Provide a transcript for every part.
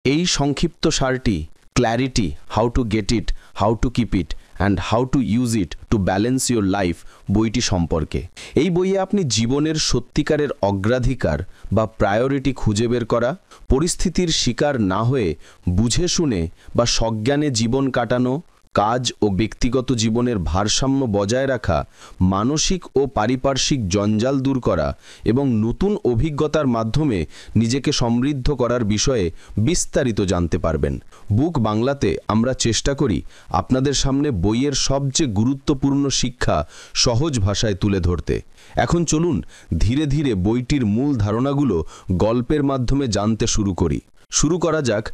এই সংক্ষিপ্ত সারটি clarity, how to get it, how to keep it and how to use it to balance your life বইটি সম্পর্কে। এই বইয়ে আপনি জীবনের সত্যিকারের অগ্রাধিকার বা প্রায়োরিটি খুঁজে বের করা, পরিস্থিতির শিকার না হয়ে বুঝে শুনে বা সজ্ঞানে জীবন কাটানো, কাজ ও ব্যক্তিগত জীবনের ভারসাম্য বজায় রাখা, মানসিক ও পারিপার্শ্বিক জঞ্জাল দূর করা এবং নতুন অভিজ্ঞতার মাধ্যমে নিজেকে সমৃদ্ধ করার বিষয়ে বিস্তারিত জানতে পারবেন। বুক বাংলাতে আমরা চেষ্টা করি আপনাদের সামনে বইয়ের সবচেয়ে গুরুত্বপূর্ণ শিক্ষা সহজ ভাষায় তুলে ধরতে। এখন চলুন ধীরে ধীরে বইটির মূল ধারণাগুলো গল্পের মাধ্যমে জানতে শুরু করি। শুরু করা যাক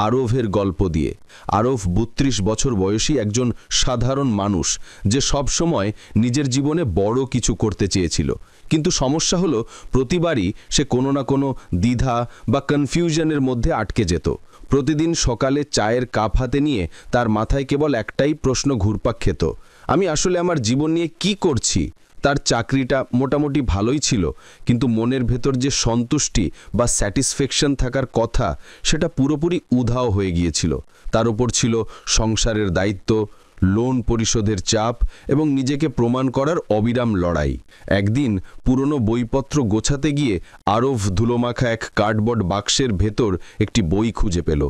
আরবের গল্প দিয়ে। আরব ৩২ বছর বয়সী একজন সাধারণ মানুষ, যে সব সময় নিজের জীবনে বড় কিছু করতে চেয়েছিল, কিন্তু সমস্যা হলো প্রতিবারই সে কোনো না কোনো দ্বিধা বা কনফিউশনের মধ্যে আটকে যেত। প্রতিদিন সকালে চায়ের কাপ হাতে নিয়ে তার মাথায় কেবল একটাই প্রশ্ন ঘুরপাক খেত, আমি আসলে আমার জীবন নিয়ে কি করছি? তার চাকরিটা মোটামুটি ভালোই ছিল, কিন্তু মনের ভেতর যে সন্তুষ্টি বা স্যাটিসফ্যাকশন থাকার কথা সেটা পুরোপুরি উধাও হয়ে গিয়েছিল। তার উপর ছিল সংসারের দায়িত্ব, লোন পরিশোধের চাপ এবং নিজেকে প্রমাণ করার অবিরাম লড়াই। একদিন পুরনো বইপত্র গোছাতে গিয়ে আরব ধুলোমাখা এক কার্ডবোর্ড বাক্সের ভেতর একটি বই খুঁজে পেল।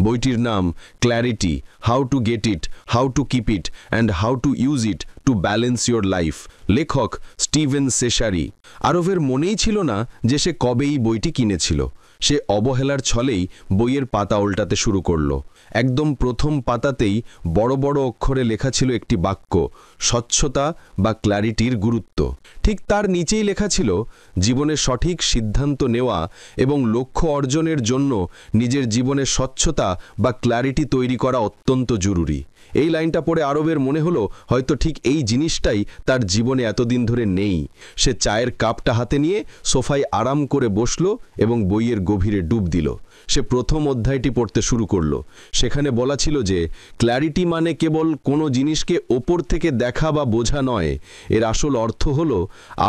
বইটির নাম clarity, how to get it, how to keep it and how to use it to balance your life. লেখক স্টিভেন সেশারি। আরবের মনেই ছিল না যে সে কবেই বইটি কিনেছিল। সে অবহেলার ছলেই বইয়ের পাতা উল্টাতে শুরু করলো। একদম প্রথম পাতাতেই বড় বড় অক্ষরে লেখা ছিল একটি বাক্য, স্বচ্ছতা বা ক্ল্যারিটির গুরুত্ব। ঠিক তার নিচেই লেখা ছিল, জীবনে সঠিক সিদ্ধান্ত নেওয়া এবং লক্ষ্য অর্জনের জন্য নিজের জীবনে স্বচ্ছতা বা ক্ল্যারিটি তৈরি করা অত্যন্ত জরুরি। এই লাইনটা পড়ে আরবের মনে হলো হয়তো ঠিক এই জিনিসটাই তার জীবনে এতদিন ধরে নেই। সে চায়ের কাপটা হাতে নিয়ে সোফায় আরাম করে বসলো এবং বইয়ের গভীরে ডুব দিল। সে প্রথম অধ্যায়টি পড়তে শুরু করলো। সেখানে বলা ছিল যে ক্ল্যারিটি মানে কেবল কোনো জিনিসকে ওপর থেকে দেখা বা বোঝা নয়, এর আসল অর্থ হলো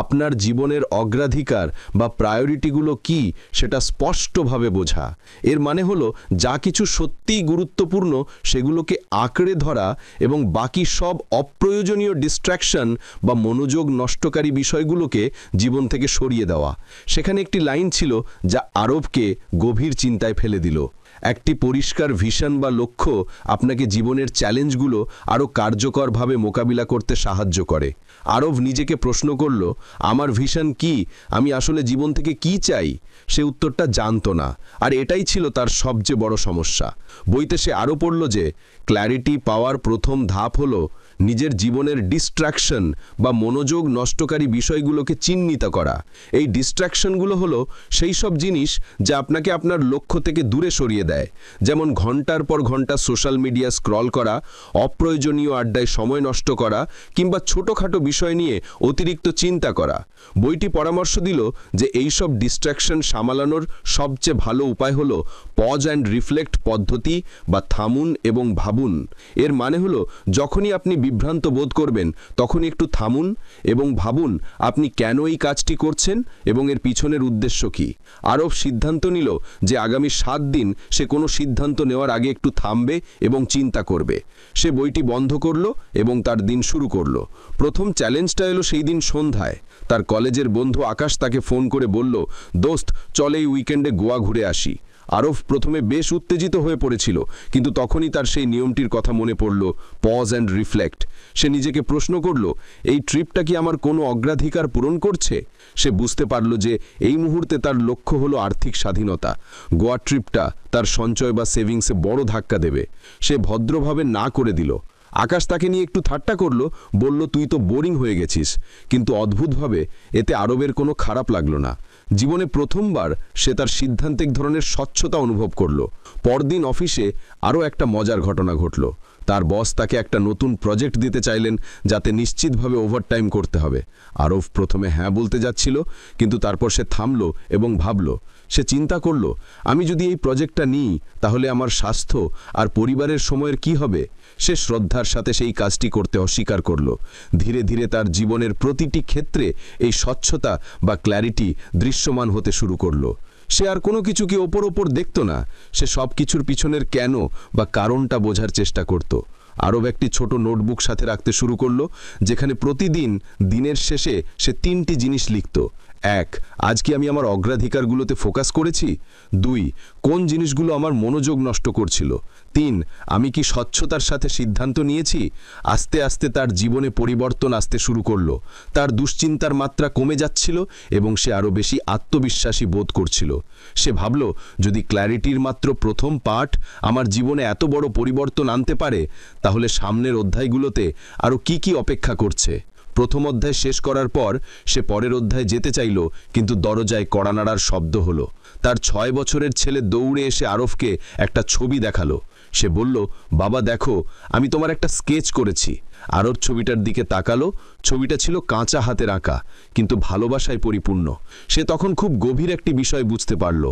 আপনার জীবনের অগ্রাধিকার বা প্রায়োরিটিগুলো কি সেটা স্পষ্টভাবে বোঝা। এর মানে হলো যা কিছু সত্যিই গুরুত্বপূর্ণ সেগুলোকে আঁকড়ে ধরা এবং বাকি সব অপ্রয়োজনীয় ডিস্ট্র্যাকশন বা মনোযোগ নষ্টকারী বিষয়গুলোকে জীবন থেকে সরিয়ে দেওয়া। সেখানে একটি লাইন ছিল যা আরবকে গভীর চিন্তায় ফেলে দিল। একটি পরিষ্কার ভিশন বা লক্ষ্য আপনাকে জীবনের চ্যালেঞ্জগুলো আরও কার্যকরভাবে মোকাবিলা করতে সাহায্য করে। আরব নিজেকে প্রশ্ন করল, আমার ভিশন কি? আমি আসলে জীবন থেকে কি চাই? সে উত্তরটা জানত না, আর এটাই ছিল তার সবচেয়ে বড় সমস্যা। বইতে সে আরও পড়ল যে ক্ল্যারিটি পাওয়ার প্রথম ধাপ হলো নিজের জীবনের ডিস্ট্র্যাকশন বা মনোযোগ নষ্টকারী বিষয়গুলোকে চিহ্নিত করা। এই ডিস্ট্র্যাকশনগুলো হলো সেই সব জিনিস যা আপনাকে আপনার লক্ষ্য থেকে দূরে সরিয়ে দেয়, যেমন ঘন্টার পর ঘন্টা সোশ্যাল মিডিয়া স্ক্রল করা, অপ্রয়োজনীয় আড্ডায় সময় নষ্ট করা কিংবা ছোটোখাটো বিষয় নিয়ে অতিরিক্ত চিন্তা করা। বইটি পরামর্শ দিল যে এইসব ডিস্ট্র্যাকশন সামলানোর সবচেয়ে ভালো উপায় হলো পজ অ্যান্ড রিফ্লেক্ট পদ্ধতি বা থামুন এবং ভাবুন। এর মানে হলো যখনই আপনি বিভ্রান্ত বোধ করবেন তখনই একটু থামুন এবং ভাবুন আপনি কেন এই কাজটি করছেন এবং এর পিছনের উদ্দেশ্য কি। আরব সিদ্ধান্ত নিল যে আগামী 7 দিন সে কোনো সিদ্ধান্ত নেওয়ার আগে একটু থামবে এবং চিন্তা করবে। সে বইটি বন্ধ করলো এবং তার দিন শুরু করলো। প্রথম চ্যালেঞ্জটা এলো সেই দিন সন্ধ্যায়। তার কলেজের বন্ধু আকাশ তাকে ফোন করে বলল, দোস্ত চল এই উইকেন্ডে গোয়া ঘুরে আসি। আরব প্রথমে বেশ উত্তেজিত হয়ে পড়েছিল, কিন্তু তখনই তার সেই নিয়মটির কথা মনে পড়ল, পজ অ্যান্ড রিফ্লেক্ট। সে নিজেকে প্রশ্ন করল, এই ট্রিপটা কি আমার কোনো অগ্রাধিকার পূরণ করছে? সে বুঝতে পারল যে এই মুহূর্তে তার লক্ষ্য হলো আর্থিক স্বাধীনতা। গোয়া ট্রিপটা তার সঞ্চয় বা সেভিংসে বড় ধাক্কা দেবে। সে ভদ্রভাবে না করে দিল। আকাশ তাকে নিয়ে একটু ঠাট্টা করল, বলল, তুই তো বোরিং হয়ে গেছিস। কিন্তু অদ্ভুতভাবে এতে আরবের কোনো খারাপ লাগলো না। জীবনে প্রথমবার সে তার সিদ্ধান্তে এক ধরনের স্বচ্ছতা অনুভব করল। পরদিন অফিসে আরও একটা মজার ঘটনা ঘটল। তার বস তাকে একটা নতুন প্রজেক্ট দিতে চাইলেন যাতে নিশ্চিতভাবে ওভারটাইম করতে হবে। আরব প্রথমে হ্যাঁ বলতে যাচ্ছিল, কিন্তু তারপর সে থামল এবং ভাবল। সে চিন্তা করল, আমি যদি এই প্রজেক্টটা নিই তাহলে আমার স্বাস্থ্য আর পরিবারের সময়ের কি হবে? সে শ্রদ্ধার সাথে সেই কাজটি করতে অস্বীকার করল। ধীরে ধীরে তার জীবনের প্রতিটি ক্ষেত্রে এই স্বচ্ছতা বা ক্ল্যারিটি দৃশ্যমান হতে শুরু করল। সে আর কোনো কিছুকে ওপর ওপর দেখত না, সে সব কিছুর পিছনের কেন বা কারণটা বোঝার চেষ্টা করত। আরব একটি ছোট নোটবুক সাথে রাখতে শুরু করলো, যেখানে প্রতিদিন দিনের শেষে সে 3টি জিনিস লিখত। 1. আজ কি আমি আমার অগ্রাধিকারগুলোতে ফোকাস করেছি? 2. কোন জিনিসগুলো আমার মনোযোগ নষ্ট করছিল? 3. আমি কি স্বচ্ছতার সাথে সিদ্ধান্ত নিয়েছি? আস্তে আস্তে তার জীবনে পরিবর্তন আসতে শুরু করলো। তার দুশ্চিন্তার মাত্রা কমে যাচ্ছিল এবং সে আরও বেশি আত্মবিশ্বাসী বোধ করছিল। সে ভাবল, যদি ক্ল্যারিটির মাত্র প্রথম পাঠ আমার জীবনে এত বড় পরিবর্তন আনতে পারে, তাহলে সামনের অধ্যায়গুলোতে আরও কি কি অপেক্ষা করছে। প্রথম অধ্যায় শেষ করার পর সে পরের অধ্যায়ে যেতে চাইল, কিন্তু দরজায় কড়া নাড়ার শব্দ হলো। তার 6 বছরের ছেলে দৌড়ে এসে আরফকে একটা ছবি দেখালো। সে বলল, বাবা দেখো, আমি তোমার একটা স্কেচ করেছি। আরব ছবিটার দিকে তাকালো। ছবিটা ছিল কাঁচা হাতের আঁকা, কিন্তু ভালোবাসায় পরিপূর্ণ। সে তখন খুব গভীর একটি বিষয় বুঝতে পারল।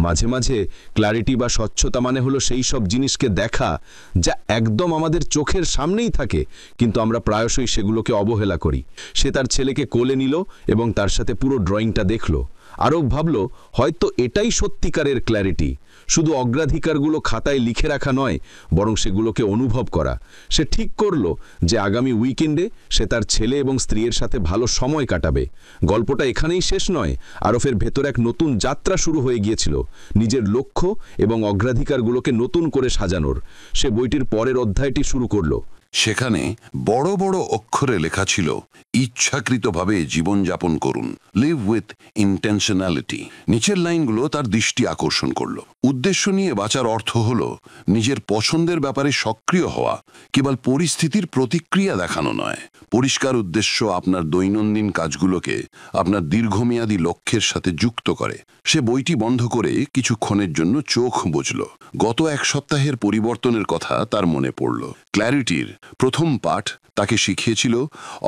মাঝে মাঝে ক্ল্যারিটি বা স্বচ্ছতা মানে হলো সেই সব জিনিসকে দেখা যা একদম আমাদের চোখের সামনেই থাকে, কিন্তু আমরা প্রায়শই সেগুলোকে অবহেলা করি। সে তার ছেলেকে কোলে নিল এবং তার সাথে পুরো ড্রয়িংটা দেখল। আরব ভাবল, হয়তো এটাই সত্যিকারের ক্ল্যারিটি, শুধু অগ্রাধিকারগুলো খাতায় লিখে রাখা নয়, বরং সেগুলোকে অনুভব করা। সে ঠিক করল যে আগামী উইকেন্ডে সে তার ছেলে এবং স্ত্রীর সাথে ভালো সময় কাটাবে। গল্পটা এখানেই শেষ নয়। আরফের ভেতর এক নতুন যাত্রা শুরু হয়ে গিয়েছিল, নিজের লক্ষ্য এবং অগ্রাধিকারগুলোকে নতুন করে সাজানোর। সে বইটির পরের অধ্যায়টি শুরু করল। সেখানে বড় বড় অক্ষরে লেখা ছিল, ইচ্ছাকৃতভাবে জীবনযাপন করুন, লিভ উইথ ইন্টেনশনালিটি। নিচের লাইনগুলো তার দৃষ্টি আকর্ষণ করল। উদ্দেশ্য নিয়ে বাঁচার অর্থ হল নিজের পছন্দের ব্যাপারে সক্রিয় হওয়া, কেবল পরিস্থিতির প্রতিক্রিয়া দেখানো নয়। পরিষ্কার উদ্দেশ্য আপনার দৈনন্দিন কাজগুলোকে আপনার দীর্ঘমেয়াদী লক্ষ্যের সাথে যুক্ত করে। সে বইটি বন্ধ করে কিছুক্ষণের জন্য চোখ বুজল। গত 1 সপ্তাহের পরিবর্তনের কথা তার মনে পড়ল। ক্ল্যারিটির প্রথম পাঠ তাকে শিখিয়েছিল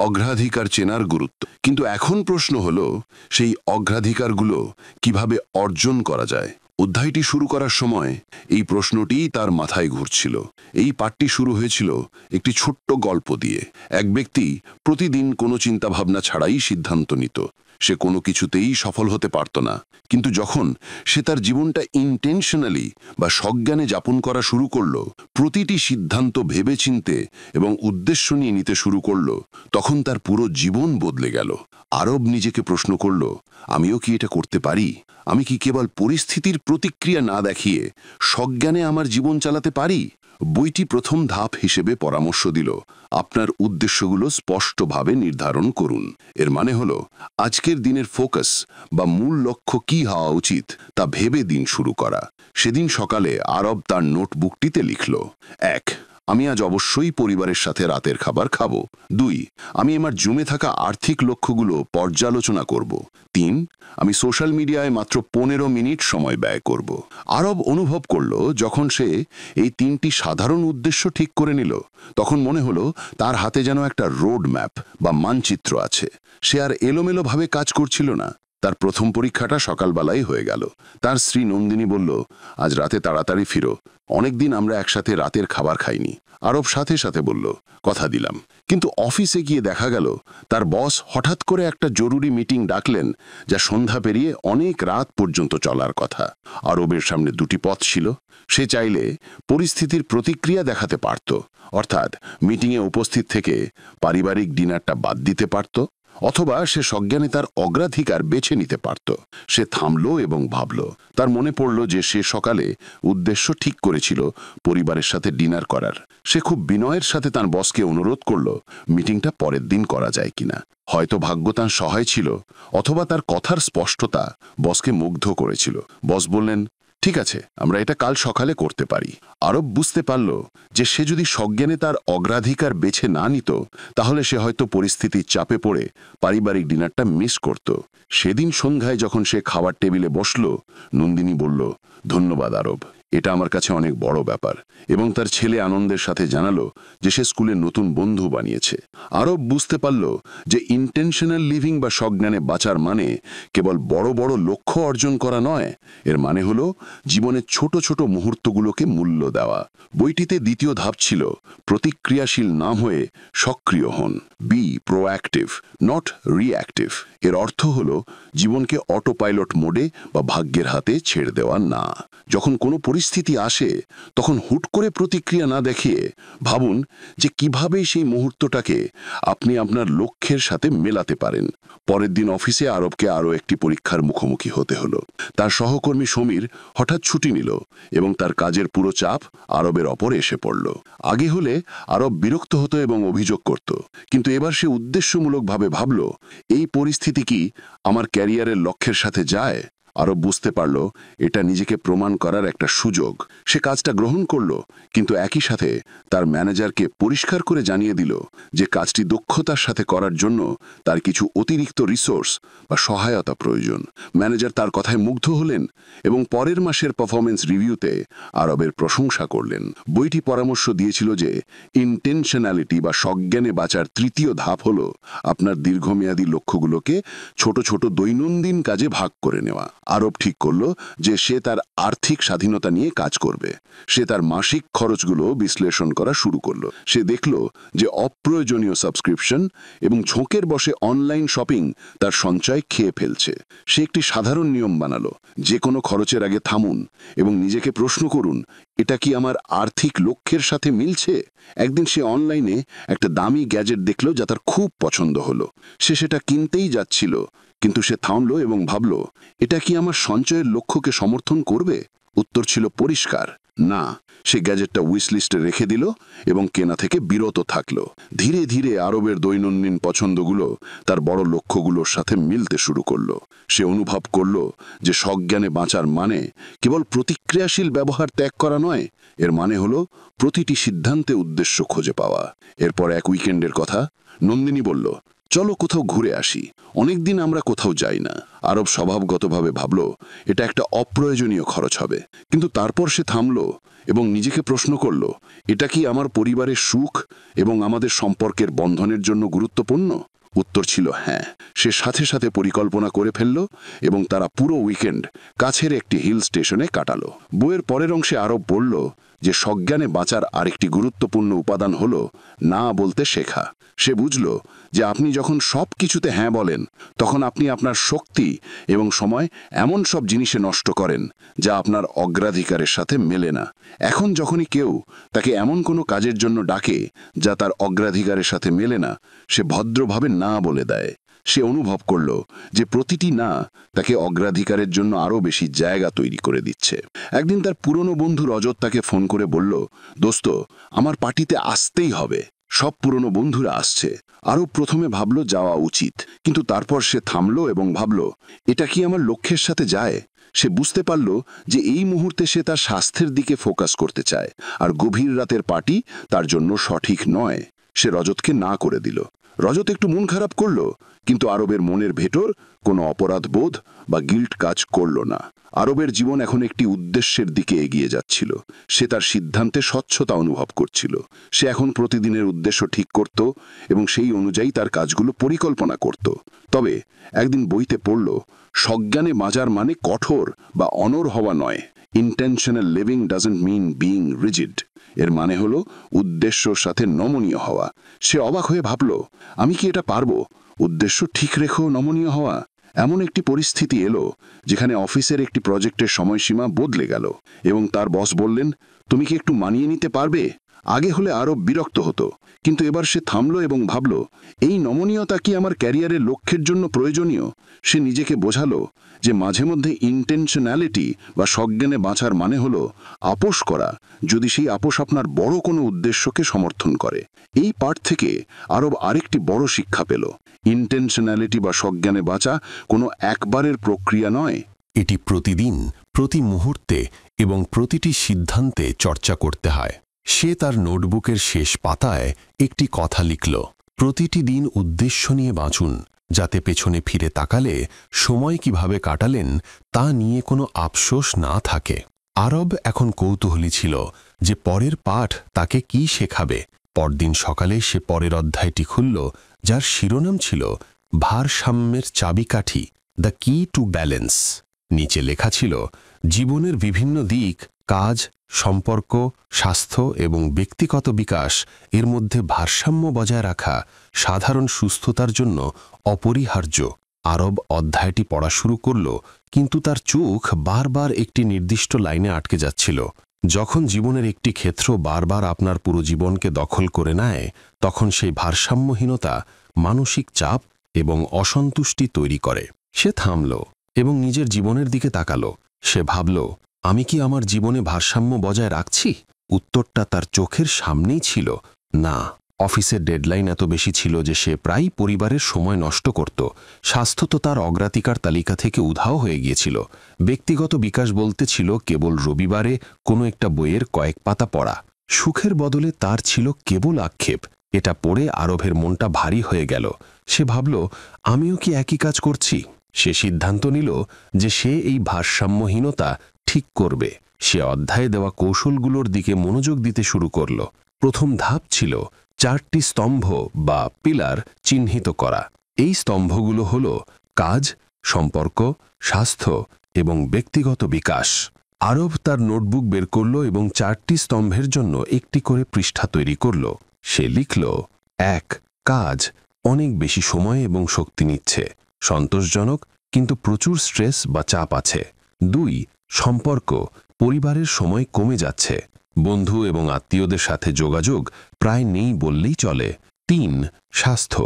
অগ্রাধিকার চেনার গুরুত্ব, কিন্তু এখন প্রশ্ন হলো, সেই অগ্রাধিকারগুলো কিভাবে অর্জন করা যায়। অধ্যায়টি শুরু করার সময় এই প্রশ্নটিই তার মাথায় ঘুরছিল। এই পাঠটি শুরু হয়েছিল একটি ছোট্ট গল্প দিয়ে। এক ব্যক্তি প্রতিদিন কোনো চিন্তাভাবনা ছাড়াই সিদ্ধান্ত নিত। সে কোনো কিছুতেই সফল হতে পারত না, কিন্তু যখন সে তার জীবনটা ইন্টেনশনালি বা সজ্ঞানে যাপন করা শুরু করলো, প্রতিটি সিদ্ধান্ত ভেবেচিন্তে এবং উদ্দেশ্য নিয়ে নিতে শুরু করলো, তখন তার পুরো জীবন বদলে গেল। আরব নিজেকে প্রশ্ন করল, আমিও কি এটা করতে পারি? আমি কি কেবল পরিস্থিতির প্রতিক্রিয়া না দেখিয়ে সজ্ঞানে আমার জীবন চালাতে পারি? বইটি প্রথম ধাপ হিসেবে পরামর্শ দিল, আপনার উদ্দেশ্যগুলো স্পষ্টভাবে নির্ধারণ করুন। এর মানে হলো, আজকের দিনের ফোকাস বা মূল লক্ষ্য কি হওয়া উচিত তা ভেবে দিন শুরু করা। সেদিন সকালে আরব তার নোটবুকটিতে লিখল, 1. আমি আজ অবশ্যই পরিবারের সাথে রাতের খাবার খাবো। 2. আমি আমার জমে থাকা আর্থিক লক্ষ্যগুলো পর্যালোচনা করব। 3. আমি সোশ্যাল মিডিয়ায় মাত্র 15 মিনিট সময় ব্যয় করব। আরব অনুভব করল, যখন সে এই 3টি সাধারণ উদ্দেশ্য ঠিক করে নিল, তখন মনে হলো তার হাতে যেন একটা রোড ম্যাপ বা মানচিত্র আছে। সে আর এলোমেলোভাবে কাজ করছিল না। তার প্রথম পরীক্ষাটা সকালবেলাই হয়ে গেল। তার স্ত্রী নন্দিনী বলল, আজ রাতে তাড়াতাড়ি ফিরো, অনেকদিন আমরা একসাথে রাতের খাবার খাইনি। আরব সাথে সাথে বলল, কথা দিলাম। কিন্তু অফিসে গিয়ে দেখা গেল তার বস হঠাৎ করে একটা জরুরি মিটিং ডাকলেন, যা সন্ধ্যা পেরিয়ে অনেক রাত পর্যন্ত চলার কথা। আরবের সামনে 2টি পথ ছিল। সে চাইলে পরিস্থিতির প্রতিক্রিয়া দেখাতে পারত, অর্থাৎ মিটিংয়ে উপস্থিত থেকে পারিবারিক ডিনারটা বাদ দিতে পারত, অথবা সে সজ্ঞানে তার অগ্রাধিকার বেছে নিতে পারত। সে থামল এবং ভাবল। তার মনে পড়ল যে সে সকালে উদ্দেশ্য ঠিক করেছিল পরিবারের সাথে ডিনার করার। সে খুব বিনয়ের সাথে তার বসকে অনুরোধ করল মিটিংটা পরের দিন করা যায় কিনা। হয়তো ভাগ্য তার সহায় ছিল, অথবা তার কথার স্পষ্টতা বসকে মুগ্ধ করেছিল। বস বললেন, ঠিক আছে, আমরা এটা কাল সকালে করতে পারি। আরব বুঝতে পারল যে সে যদি সজ্ঞানে তার অগ্রাধিকার বেছে না নিত, তাহলে সে হয়তো পরিস্থিতির চাপে পড়ে পারিবারিক ডিনারটা মিস করত। সেদিন সন্ধ্যায় যখন সে খাবার টেবিলে বসল, নন্দিনী বলল, ধন্যবাদ আরব, এটা আমার কাছে অনেক বড় ব্যাপার। এবং তার ছেলে আনন্দের সাথে জানালো যে সে স্কুলে নতুন বন্ধু বানিয়েছে। আরব বুঝতে পারল যে ইন্টেনশনাল লিভিং বা সজ্ঞানে বাঁচার মানে কেবল বড় বড় লক্ষ্য অর্জন করা নয়, এর মানে হলো জীবনের ছোট ছোট মুহূর্তগুলোকে মূল্য দেওয়া। বইটিতে দ্বিতীয় ধাপ ছিল প্রতিক্রিয়াশীল না হয়ে সক্রিয় হন, বি প্রোঅ্যাক্টিভ নট রিঅ্যাক্টিভ। এর অর্থ হলো জীবনকে অটো পাইলট মোডে বা ভাগ্যের হাতে ছেড়ে দেওয়া না। যখন কোনো পরিস্থিতি আসে তখন হুট করে প্রতিক্রিয়া না দেখিয়ে ভাবুন যে কিভাবে সেই মুহূর্তটাকে আপনি আপনার লক্ষ্যের সাথে মেলাতে পারেন। পরের দিন অফিসে আরবকে আরও একটি পরীক্ষার মুখোমুখি হতে হলো। তার সহকর্মী সমীর হঠাৎ ছুটি নিল এবং তার কাজের পুরো চাপ আরবের ওপর এসে পড়ল। আগে হলে আরব বিরক্ত হতো এবং অভিযোগ করত, কিন্তু এবার সে উদ্দেশ্যমূলকভাবে ভাবল, এই পরিস্থিতি কি আমার ক্যারিয়ারের লক্ষ্যের সাথে যায়? আরব বুঝতে পারল এটা নিজেকে প্রমাণ করার একটা সুযোগ। সে কাজটা গ্রহণ করল, কিন্তু একই সাথে তার ম্যানেজারকে পরিষ্কার করে জানিয়ে দিল যে কাজটি দক্ষতার সাথে করার জন্য তার কিছু অতিরিক্ত রিসোর্স বা সহায়তা প্রয়োজন। ম্যানেজার তার কথায় মুগ্ধ হলেন এবং পরের মাসের পারফরমেন্স রিভিউতে আরবের প্রশংসা করলেন। বইটি পরামর্শ দিয়েছিল যে ইন্টেনশনালিটি বা সজ্ঞানে বাঁচার তৃতীয় ধাপ হল আপনার দীর্ঘমেয়াদী লক্ষ্যগুলোকে ছোট ছোট দৈনন্দিন কাজে ভাগ করে নেওয়া। আরব ঠিক করল যে সে তার আর্থিক স্বাধীনতা নিয়ে কাজ করবে। সে তার মাসিক খরচগুলো বিশ্লেষণ করা শুরু করলো। সে দেখল যে অপ্রয়োজনীয় সাবস্ক্রিপশন এবং ঝোঁকের বসে অনলাইন শপিং তার সঞ্চয় খেয়ে ফেলছে। সে একটি সাধারণ নিয়ম বানালো, যে কোনো খরচের আগে থামুন এবং নিজেকে প্রশ্ন করুন, এটা কি আমার আর্থিক লক্ষ্যের সাথে মিলছে? একদিন সে অনলাইনে একটা দামি গ্যাজেট দেখল যা তার খুব পছন্দ হলো। সে সেটা কিনতেই যাচ্ছিল, কিন্তু সে থামল এবং ভাবল, এটা কি আমার সঞ্চয়ের লক্ষ্যকে সমর্থন করবে? উত্তর ছিল পরিষ্কার না। সে গ্যাজেটটা উইশ লিস্টে রেখে দিল এবং কেনা থেকে বিরত থাকল। ধীরে ধীরে আরবের দৈনন্দিন পছন্দগুলো তার বড় লক্ষ্যগুলোর সাথে মিলতে শুরু করলো। সে অনুভব করল যে সজ্ঞানে বাঁচার মানে কেবল প্রতিক্রিয়াশীল ব্যবহার ত্যাগ করা নয়, এর মানে হলো প্রতিটি সিদ্ধান্তে উদ্দেশ্য খুঁজে পাওয়া। এরপর এক উইকেন্ডের কথা। নন্দিনী বলল, চলো কোথাও ঘুরে আসি, অনেকদিন আমরা কোথাও যাই না। আরব স্বভাবগতভাবে ভাবল এটা একটা অপ্রয়োজনীয় খরচ হবে, কিন্তু তারপর সে থামল এবং নিজেকে প্রশ্ন করল, এটা কি আমার পরিবারের সুখ এবং আমাদের সম্পর্কের বন্ধনের জন্য গুরুত্বপূর্ণ? উত্তর ছিল হ্যাঁ। সে সাথে সাথে পরিকল্পনা করে ফেলল এবং তারা পুরো উইকেন্ড কাছের একটি হিল স্টেশনে কাটালো। বইয়ের পরের অংশে আরব বলল যে সজ্ঞানে বাঁচার আরেকটি গুরুত্বপূর্ণ উপাদান হলো না বলতে শেখা। সে বুঝল যে আপনি যখন সব কিছুতে হ্যাঁ বলেন, তখন আপনি আপনার শক্তি এবং সময় এমন সব জিনিসে নষ্ট করেন যা আপনার অগ্রাধিকারের সাথে মেলে না। এখন যখনই কেউ তাকে এমন কোনো কাজের জন্য ডাকে যা তার অগ্রাধিকারের সাথে মেলে না, সে ভদ্রভাবে না বলে দেয়। সে অনুভব করল যে প্রতিটি না তাকে অগ্রাধিকারের জন্য আরও বেশি জায়গা তৈরি করে দিচ্ছে। একদিন তার পুরনো বন্ধু রজত তাকে ফোন করে বলল, দোস্ত, আমার পার্টিতে আসতেই হবে, সব পুরনো বন্ধুরা আসছে। আরব প্রথমে ভাবল যাওয়া উচিত, কিন্তু তারপর সে থামল এবং ভাবল, এটা কি আমার লক্ষ্যের সাথে যায়? সে বুঝতে পারল যে এই মুহূর্তে সে তার স্বাস্থ্যের দিকে ফোকাস করতে চায়, আর গভীর রাতের পার্টি তার জন্য সঠিক নয়। সে রজতকে না করে দিল। রজত একটু মন খারাপ করল, কিন্তু আরবের মনের ভেতর কোনো অপরাধ বোধ বা গিল্ট কাজ করল না। আরবের জীবন এখন একটি উদ্দেশ্যের দিকে এগিয়ে যাচ্ছিল। সে তার সিদ্ধান্তে স্বচ্ছতা অনুভব করছিল। সে এখন প্রতিদিনের উদ্দেশ্য ঠিক করত এবং সেই অনুযায়ী তার কাজগুলো পরিকল্পনা করত। তবে একদিন বইতে পড়ল, সজ্ঞানে বাঁচার মানে কঠোর বা অনড় হওয়া নয়। Intentional living doesn't mean being rigid. এর মানে হলো উদ্দেশ্যর সাথে নমনীয় হওয়া। সে অবাক হয়ে ভাবল, আমি কি এটা পারবো? উদ্দেশ্য ঠিক রেখেও নমনীয় হওয়া। এমন একটি পরিস্থিতি এলো যেখানে অফিসের একটি প্রজেক্টের সময়সীমা বদলে গেল এবং তার বস বললেন, তুমি কি একটু মানিয়ে নিতে পারবে? আগে হলে আরো বিরক্ত হতো, কিন্তু এবার সে থামল এবং ভাবল, এই নমনীয়তা কি আমার ক্যারিয়ারের লক্ষ্যের জন্য প্রয়োজনীয়? সে নিজেকে বোঝালো যে মাঝে মধ্যে ইন্টেনশনালিটি বা সজ্ঞানে বাঁচার মানে হলো আপোষ করা, যদি সেই আপোষ আপনার বড় কোনো উদ্দেশ্যকে সমর্থন করে। এই পাঠ থেকে আরব আরেকটি বড় শিক্ষা পেল, ইন্টেনশনালিটি বা সজ্ঞানে বাঁচা কোনো একবারের প্রক্রিয়া নয়। এটি প্রতিদিন, প্রতি মুহূর্তে এবং প্রতিটি সিদ্ধান্তে চর্চা করতে হয়। সে তার নোটবুকের শেষ পাতায় একটি কথা লিখল, প্রতিটি দিন উদ্দেশ্য নিয়ে বাঁচুন, যাতে পেছনে ফিরে তাকালে সময় কিভাবে কাটালেন তা নিয়ে কোনো আফসোস না থাকে। আরব এখন কৌতূহলী ছিল যে পরের পাঠ তাকে কি শেখাবে। পরদিন সকালে সে পরের অধ্যায়টি খুলল, যার শিরোনাম ছিল ভারসাম্যের চাবিকাঠি, দ্য কি টু ব্যালেন্স। নিচে লেখা ছিল, জীবনের বিভিন্ন দিক, কাজ, সম্পর্ক, স্বাস্থ্য এবং ব্যক্তিগত বিকাশ এর মধ্যে ভারসাম্য বজায় রাখা সাধারণ সুস্থতার জন্য অপরিহার্য। আরব অধ্যায়টি পড়া শুরু করল, কিন্তু তার চোখ বারবার একটি নির্দিষ্ট লাইনে আটকে যাচ্ছিল। যখন জীবনের একটি ক্ষেত্র বারবার আপনার পুরো জীবনকে দখল করে নেয়, তখন সেই ভারসাম্যহীনতা মানসিক চাপ এবং অসন্তুষ্টি তৈরি করে। সে থামল এবং নিজের জীবনের দিকে তাকাল। সে ভাবল, আমি কি আমার জীবনে ভারসাম্য বজায় রাখছি? উত্তরটা তার চোখের সামনেই ছিল, না। অফিসের ডেডলাইন এত বেশি ছিল যে সে প্রায় পরিবারের সময় নষ্ট করত। স্বাস্থ্য তো তার অগ্রাধিকার তালিকা থেকে উধাও হয়ে গিয়েছিল। ব্যক্তিগত বিকাশ বলতে ছিল কেবল রবিবারে কোনো একটা বইয়ের কয়েক পাতা পড়া। সুখের বদলে তার ছিল কেবল আক্ষেপ। এটা পড়ে আরবের মনটা ভারী হয়ে গেল। সে ভাবল, আমিও কি একই কাজ করছি? সে সিদ্ধান্ত নিল যে সে এই ভারসাম্যহীনতা ঠিক করবে। সে অধ্যায়ে দেওয়া কৌশলগুলোর দিকে মনোযোগ দিতে শুরু করল। প্রথম ধাপ ছিল 4টি স্তম্ভ বা পিলার চিহ্নিত করা। এই স্তম্ভগুলো হল কাজ, সম্পর্ক, স্বাস্থ্য এবং ব্যক্তিগত বিকাশ। আরব তার নোটবুক বের করল এবং 4টি স্তম্ভের জন্য একটি করে পৃষ্ঠা তৈরি করল। সে লিখল, 1. কাজ, অনেক বেশি সময় এবং শক্তি নিচ্ছে, সন্তোষজনক কিন্তু প্রচুর স্ট্রেস বা চাপ আছে। 2. সম্পর্ক, পরিবারের সময় কমে যাচ্ছে, বন্ধু এবং আত্মীয়দের সাথে যোগাযোগ প্রায় নেই বললেই চলে। 3. স্বাস্থ্য,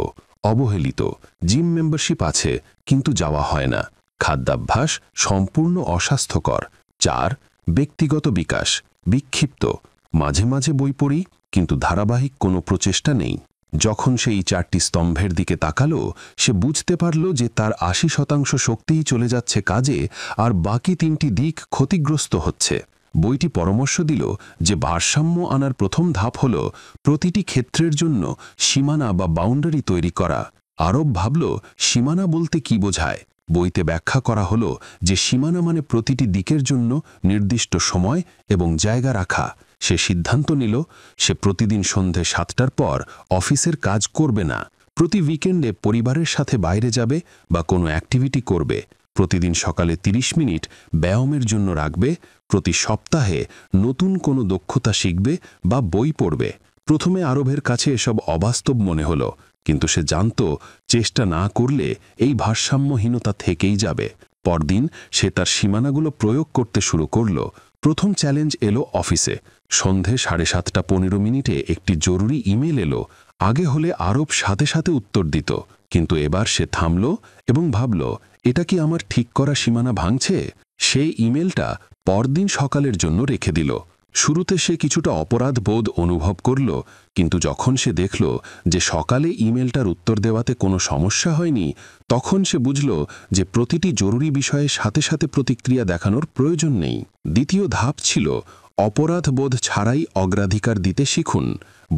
অবহেলিত, জিম মেম্বারশিপ আছে কিন্তু যাওয়া হয় না, খাদ্যাভ্যাস সম্পূর্ণ অস্বাস্থ্যকর। 4. ব্যক্তিগত বিকাশ, বিক্ষিপ্ত, মাঝে মাঝে বই পড়ি কিন্তু ধারাবাহিক কোনো প্রচেষ্টা নেই। যখন সে এই 4টি স্তম্ভের দিকে তাকালো, সে বুঝতে পারল যে তার 80% শক্তিই চলে যাচ্ছে কাজে আর বাকি 3টি দিক ক্ষতিগ্রস্ত হচ্ছে। বইটি পরামর্শ দিল যে ভারসাম্য আনার প্রথম ধাপ হল প্রতিটি ক্ষেত্রের জন্য সীমানা বা বাউন্ডারি তৈরি করা। আরব ভাবল, সীমানা বলতে কি বোঝায়? বইতে ব্যাখ্যা করা হলো যে সীমানা মানে প্রতিটি দিকের জন্য নির্দিষ্ট সময় এবং জায়গা রাখা। সে সিদ্ধান্ত নিল সে প্রতিদিন সন্ধে 7টার পর অফিসের কাজ করবে না। প্রতি উইকেন্ডে পরিবারের সাথে বাইরে যাবে বা কোনো অ্যাক্টিভিটি করবে। প্রতিদিন সকালে 30 মিনিট ব্যায়ামের জন্য রাখবে। প্রতি সপ্তাহে নতুন কোনো দক্ষতা শিখবে বা বই পড়বে। প্রথমে আরবের কাছে এসব অবাস্তব মনে হলো, কিন্তু সে জানত চেষ্টা না করলে এই ভারসাম্যহীনতা থেকেই যাবে। পরদিন সে তার সীমানাগুলো প্রয়োগ করতে শুরু করল। প্রথম চ্যালেঞ্জ এলো অফিসে। সন্ধে 7:15 একটি জরুরি ইমেল এলো। আগে হলে আরব সাথে সাথে উত্তর দিত, কিন্তু এবার সে থামল এবং ভাবল, এটা কি আমার ঠিক করা সীমানা ভাঙছে? সে ইমেলটা পরদিন সকালের জন্য রেখে দিল। শুরুতে সে কিছুটা অপরাধ বোধ অনুভব করল, কিন্তু যখন সে দেখল যে সকালে ইমেলটার উত্তর দেওয়াতে কোনো সমস্যা হয়নি, তখন সে বুঝল যে প্রতিটি জরুরি বিষয়ে সাথে সাথে প্রতিক্রিয়া দেখানোর প্রয়োজন নেই। দ্বিতীয় ধাপ ছিল অপরাধ বোধ ছাড়াই অগ্রাধিকার দিতে শিখুন।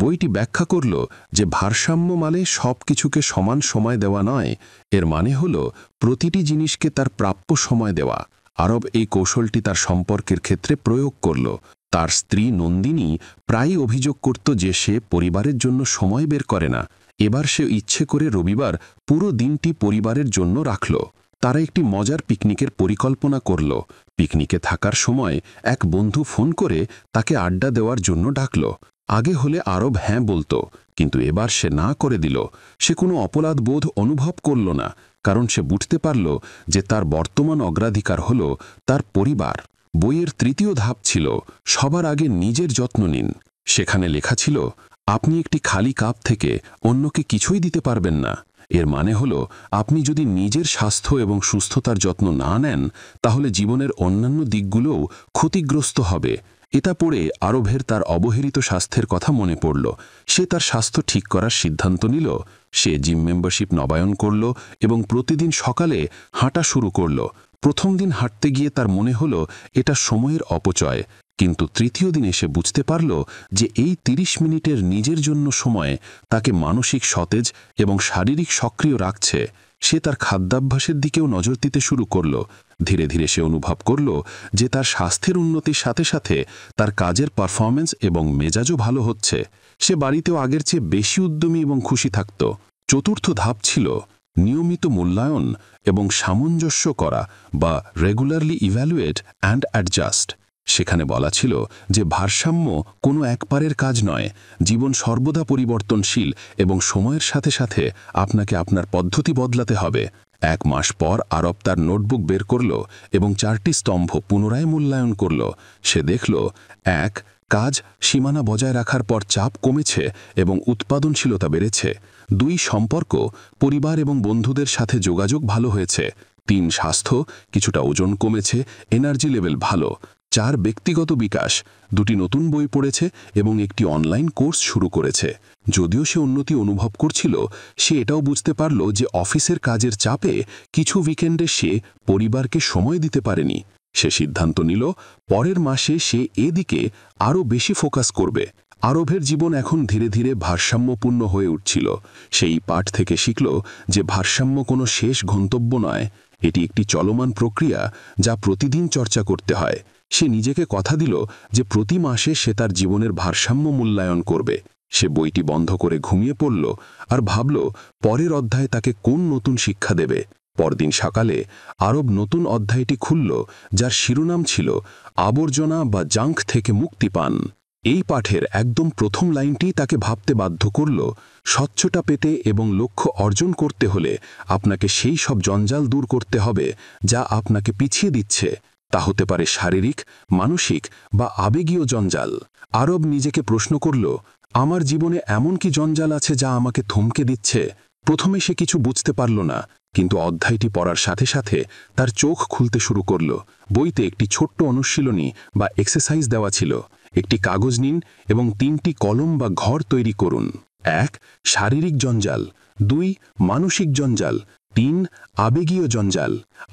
বইটি ব্যাখ্যা করল যে ভারসাম্য মানে সব কিছুকে সমান সময় দেওয়া নয়। এর মানে হল প্রতিটি জিনিসকে তার প্রাপ্য সময় দেওয়া। আরব এই কৌশলটি তার সম্পর্কের ক্ষেত্রে প্রয়োগ করল। তার স্ত্রী নন্দিনী প্রায়ই অভিযোগ করত যে সে পরিবারের জন্য সময় বের করে না। এবার সে ইচ্ছে করে রবিবার পুরো দিনটি পরিবারের জন্য রাখল। তারা একটি মজার পিকনিকের পরিকল্পনা করল। পিকনিকে থাকার সময় এক বন্ধু ফোন করে তাকে আড্ডা দেওয়ার জন্য ডাকল। আগে হলে আরব হ্যাঁ বলতো, কিন্তু এবার সে না করে দিল। সে কোনো অপরাধ বোধ অনুভব করল না, কারণ সে বুঝতে পারল যে তার বর্তমান অগ্রাধিকার হল তার পরিবার। বইয়ের তৃতীয় ধাপ ছিল সবার আগে নিজের যত্ন নিন। সেখানে লেখা ছিল, আপনি একটি খালি কাপ থেকে অন্যকে কিছুই দিতে পারবেন না। এর মানে হল আপনি যদি নিজের স্বাস্থ্য এবং সুস্থতার যত্ন না নেন, তাহলে জীবনের অন্যান্য দিকগুলোও ক্ষতিগ্রস্ত হবে। এটা পড়ে আরবের তার অবহেলিত স্বাস্থ্যের কথা মনে পড়ল। সে তার স্বাস্থ্য ঠিক করার সিদ্ধান্ত নিল। সে জিম মেম্বারশিপ নবায়ন করল এবং প্রতিদিন সকালে হাঁটা শুরু করল। প্রথম দিন হাঁটতে গিয়ে তার মনে হলো এটা সময়ের অপচয়, কিন্তু তৃতীয় দিনে সে বুঝতে পারল যে এই ৩০ মিনিটের নিজের জন্য সময় তাকে মানসিক সতেজ এবং শারীরিক সক্রিয় রাখছে। সে তার খাদ্যাভ্যাসের দিকেও নজর দিতে শুরু করল। ধীরে ধীরে সে অনুভব করল যে তার স্বাস্থ্যের উন্নতির সাথে সাথে তার কাজের পারফরম্যান্স এবং মেজাজও ভালো হচ্ছে। সে বাড়িতেও আগের চেয়ে বেশি উদ্যমী এবং খুশি থাকত। চতুর্থ ধাপ ছিল নিয়মিত মূল্যায়ন এবং সামঞ্জস্য করা বা রেগুলারলি ইভ্যালুয়েট অ্যান্ড অ্যাডজাস্ট। সেখানে বলা ছিল যে ভারসাম্য কোনো একবারের কাজ নয়, জীবন সর্বদা পরিবর্তনশীল এবং সময়ের সাথে সাথে আপনাকে আপনার পদ্ধতি বদলাতে হবে। ১ মাস পর আরব তার নোটবুক বের করল এবং 4টি স্তম্ভ পুনরায় মূল্যায়ন করল। সে দেখল ১ কাজ সীমানা বজায় রাখার পর চাপ কমেছে এবং উৎপাদনশীলতা বেড়েছে। ২ সম্পর্ক পরিবার এবং বন্ধুদের সাথে যোগাযোগ ভালো হয়েছে। ৩ স্বাস্থ্য কিছুটা ওজন কমেছে, এনার্জি লেভেল ভালো। ৪ ব্যক্তিগত বিকাশ 2টি নতুন বই পড়েছে এবং একটি অনলাইন কোর্স শুরু করেছে। যদিও সে উন্নতি অনুভব করছিল, সে এটাও বুঝতে পারল যে অফিসের কাজের চাপে কিছু উইকেন্ডে সে পরিবারকে সময় দিতে পারেনি। সে সিদ্ধান্ত নিল পরের মাসে সে এদিকে আরও বেশি ফোকাস করবে। আরবের জীবন এখন ধীরে ধীরে ভারসাম্যপূর্ণ হয়ে উঠছিল। সেই পাঠ থেকে শিখল যে ভারসাম্য কোনো শেষ গন্তব্য নয়, এটি একটি চলমান প্রক্রিয়া যা প্রতিদিন চর্চা করতে হয়। সে নিজেকে কথা দিল যে প্রতি মাসে সে তার জীবনের ভারসাম্য মূল্যায়ন করবে। সে বইটি বন্ধ করে ঘুমিয়ে পড়ল আর ভাবল পরের অধ্যায়ে তাকে কোন নতুন শিক্ষা দেবে। পরদিন সকালে আরব নতুন অধ্যায়টি খুলল, যার শিরোনাম ছিল আবর্জনা বা জাঙ্ক থেকে মুক্তি পান। এই পাঠের একদম প্রথম লাইনটি তাকে ভাবতে বাধ্য করল, স্বচ্ছতা পেতে এবং লক্ষ্য অর্জন করতে হলে আপনাকে সেই সব জঞ্জাল দূর করতে হবে যা আপনাকে পিছিয়ে দিচ্ছে। তা হতে পারে শারীরিক, মানসিক বা আবেগীয় জঞ্জাল। আরব নিজেকে প্রশ্ন করল, আমার জীবনে এমন কি জঞ্জাল আছে যা আমাকে থমকে দিচ্ছে? প্রথমে সে কিছু বুঝতে পারল না, কিন্তু অধ্যায়টি পড়ার সাথে সাথে তার চোখ খুলতে শুরু করল। বইতে একটি ছোট্ট অনুশীলনী বা এক্সারসাইজ দেওয়া ছিল। একটি কাগজ নিন এবং 3টি কলম বা ঘর তৈরি করুন। ১ শারীরিক জঞ্জাল, ২ মানসিক জঞ্জাল, ৩ আবেগীয় জঞ্জাল।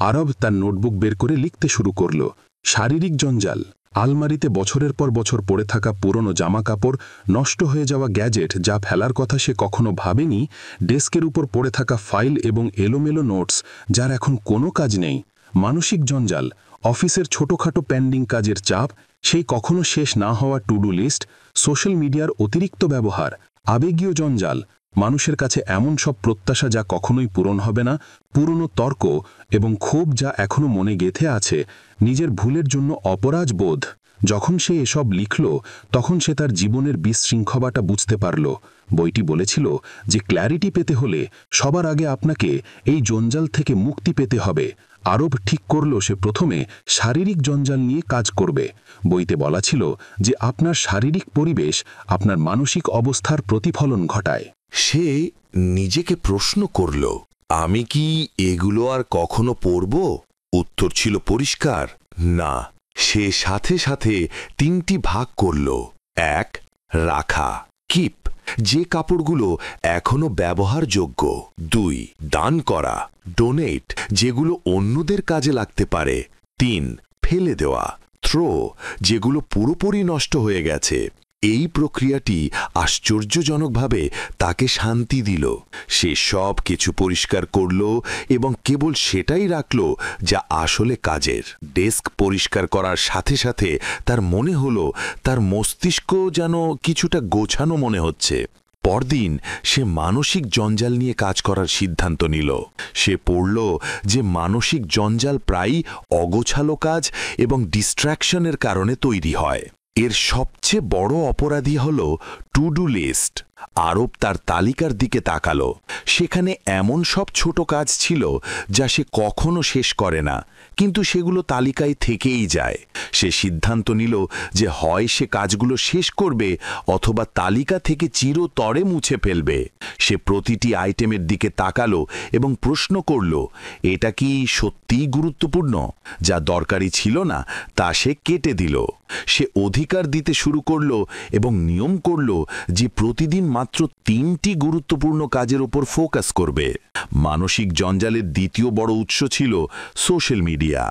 আরব তার নোটবুক বের করে লিখতে শুরু করল। শারীরিক জঞ্জাল, আলমারিতে বছরের পর বছর পড়ে থাকা পুরনো জামা কাপড়, নষ্ট হয়ে যাওয়া গ্যাজেট যা ফেলার কথা সে কখনো ভাবেনি, ডেস্কের উপর পড়ে থাকা ফাইল এবং এলোমেলো নোটস যার এখন কোনো কাজ নেই। মানসিক জঞ্জাল, অফিসের ছোটখাটো পেন্ডিং কাজের চাপ, সেই কখনো শেষ না হওয়া টু ডু লিস্ট, সোশ্যাল মিডিয়ার অতিরিক্ত ব্যবহার। আবেগীয় জঞ্জাল, মানুষের কাছে এমন সব প্রত্যাশা যা কখনোই পূরণ হবে না, পুরনো তর্ক এবং ক্ষোভ যা এখনো মনে গেঁথে আছে, নিজের ভুলের জন্য অপরাধ বোধ। যখন সে এসব লিখল তখন সে তার জীবনের বিশৃঙ্খলাটা বুঝতে পারল। বইটি বলেছিল যে ক্ল্যারিটি পেতে হলে সবার আগে আপনাকে এই জঞ্জাল থেকে মুক্তি পেতে হবে। আরব ঠিক করল সে প্রথমে শারীরিক জঞ্জাল নিয়ে কাজ করবে। বইতে বলা ছিল যে আপনার শারীরিক পরিবেশ আপনার মানসিক অবস্থার প্রতিফলন ঘটায়। সে নিজেকে প্রশ্ন করল, আমি কি এগুলো আর কখনো পড়ব? উত্তর ছিল পরিষ্কার, না। সে সাথে সাথে 3টি ভাগ করল। ১ রাখা, কিপ, যে কাপড়গুলো এখনো ব্যবহারযোগ্য। ২ দান করা, ডোনেট, যেগুলো অন্যদের কাজে লাগতে পারে। ৩ ফেলে দেওয়া, থ্রো, যেগুলো পুরোপুরি নষ্ট হয়ে গেছে। এই প্রক্রিয়াটি আশ্চর্যজনকভাবে তাকে শান্তি দিল। সে সব কিছু পরিষ্কার করল এবং কেবল সেটাই রাখল যা আসলে কাজের। ডেস্ক পরিষ্কার করার সাথে সাথে তার মনে হলো তার মস্তিষ্ক যেন কিছুটা গোছানো মনে হচ্ছে। পরদিন সে মানসিক জঞ্জাল নিয়ে কাজ করার সিদ্ধান্ত নিল। সে পড়ল যে মানসিক জঞ্জাল প্রায়ই অগোছালো কাজ এবং ডিস্ট্র্যাকশনের কারণে তৈরি হয়। এর সবচেয়ে বড় অপরাধী হল টু ডু লিস্ট। আরব তার তালিকার দিকে তাকালো। সেখানে এমন সব ছোট কাজ ছিল যা সে কখনো শেষ করে না, কিন্তু সেগুলো তালিকায় থেকেই যায়। সে সিদ্ধান্ত নিল যে হয় সে কাজগুলো শেষ করবে অথবা তালিকা থেকে চিরতরে মুছে ফেলবে। সে প্রতিটি আইটেমের দিকে তাকালো এবং প্রশ্ন করল, এটা কি সত্যিই গুরুত্বপূর্ণ? যা দরকারি ছিল না তা সে কেটে দিল। সে অধিকার দিতে শুরু করল এবং নিয়ম করল যে প্রতিদিন মাত্র 3টি গুরুত্বপূর্ণ কাজের উপর ফোকাস করবে। মানসিক জঞ্জালের দ্বিতীয় বড় উৎস ছিল সোশ্যাল মিডিয়া।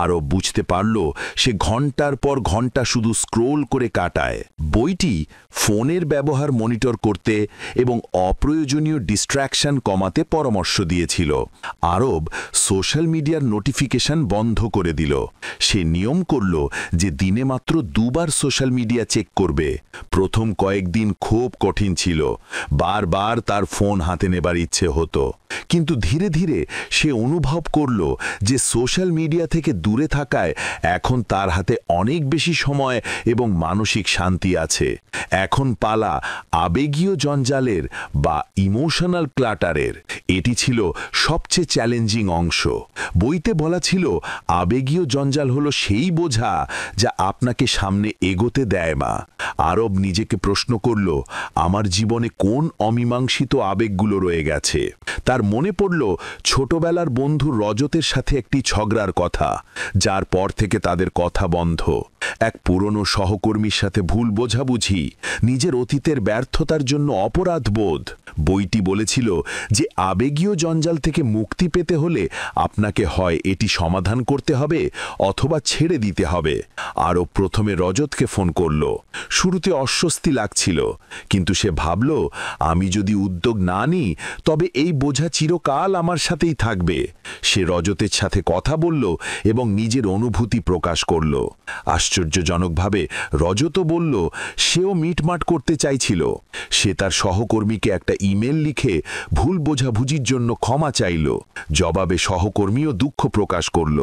আরব বুঝতে পারল সে ঘন্টার পর ঘন্টা শুধু স্ক্রোল করে কাটায়। বইটি ফোনের ব্যবহার মনিটর করতে এবং অপ্রয়োজনীয় ডিস্ট্র্যাকশন কমাতে পরামর্শ দিয়েছিল। আরব সোশ্যাল মিডিয়ার নোটিফিকেশন বন্ধ করে দিল। সে নিয়ম করল যে দিনে মাত্র 2 বার সোশ্যাল মিডিয়া চেক করবে। প্রথম কয়েকদিন খুব কঠিন ছিল, বারবার তার ফোন হাতে নেবার ইচ্ছে হতো, কিন্তু ধীরে ধীরে সে অনুভব করল যে সোশ্যাল মিডিয়া থেকে দূরে থাকায় এখন তার হাতে অনেক বেশি সময় এবং মানসিক শান্তি আছে। এখন পালা আবেগীয় জঞ্জালের বা ইমোশনাল ক্লাটারের। এটি ছিল সবচেয়ে চ্যালেঞ্জিং অংশ। বইতে বলা ছিল আবেগীয় জঞ্জাল হলো সেই বোঝা যা আপনাকে সামনে এগোতে দেয় না। আরব নিজেকে প্রশ্ন করল, আমার জীবনে কোন অমীমাংসিত আবেগগুলো রয়ে গেছে। তার মনে পড়ল ছোটবেলার বন্ধু রজতের সাথে একটি ঝগড়ার কথা, যার পর থেকে তাদের কথা বন্ধ। এক পুরনো সহকর্মীর সাথে ভুল বোঝাবুঝি, নিজের অতীতের ব্যর্থতার জন্য অপরাধবোধ। বইটি বলেছিল যে আবেগীয় জঞ্জাল থেকে মুক্তি পেতে হলে আপনাকে হয় এটি সমাধান করতে হবে অথবা ছেড়ে দিতে হবে। আরও প্রথমে রজতকে ফোন করল। শুরুতে অস্বস্তি লাগছিল, কিন্তু সে ভাবল, আমি যদি উদ্যোগ না নিই তবে এই বোঝা চিরকাল আমার সাথেই থাকবে। সে রজতের সাথে কথা বলল এবং নিজের অনুভূতি প্রকাশ করল। আশ্চর্যজনকভাবে রজতও বলল সেও মিটমাট করতে চাইছিল। সে তার সহকর্মীকে একটা ইমেল লিখে ভুল বোঝাবুঝির জন্য ক্ষমা চাইল। জবাবে সহকর্মীও দুঃখ প্রকাশ করল।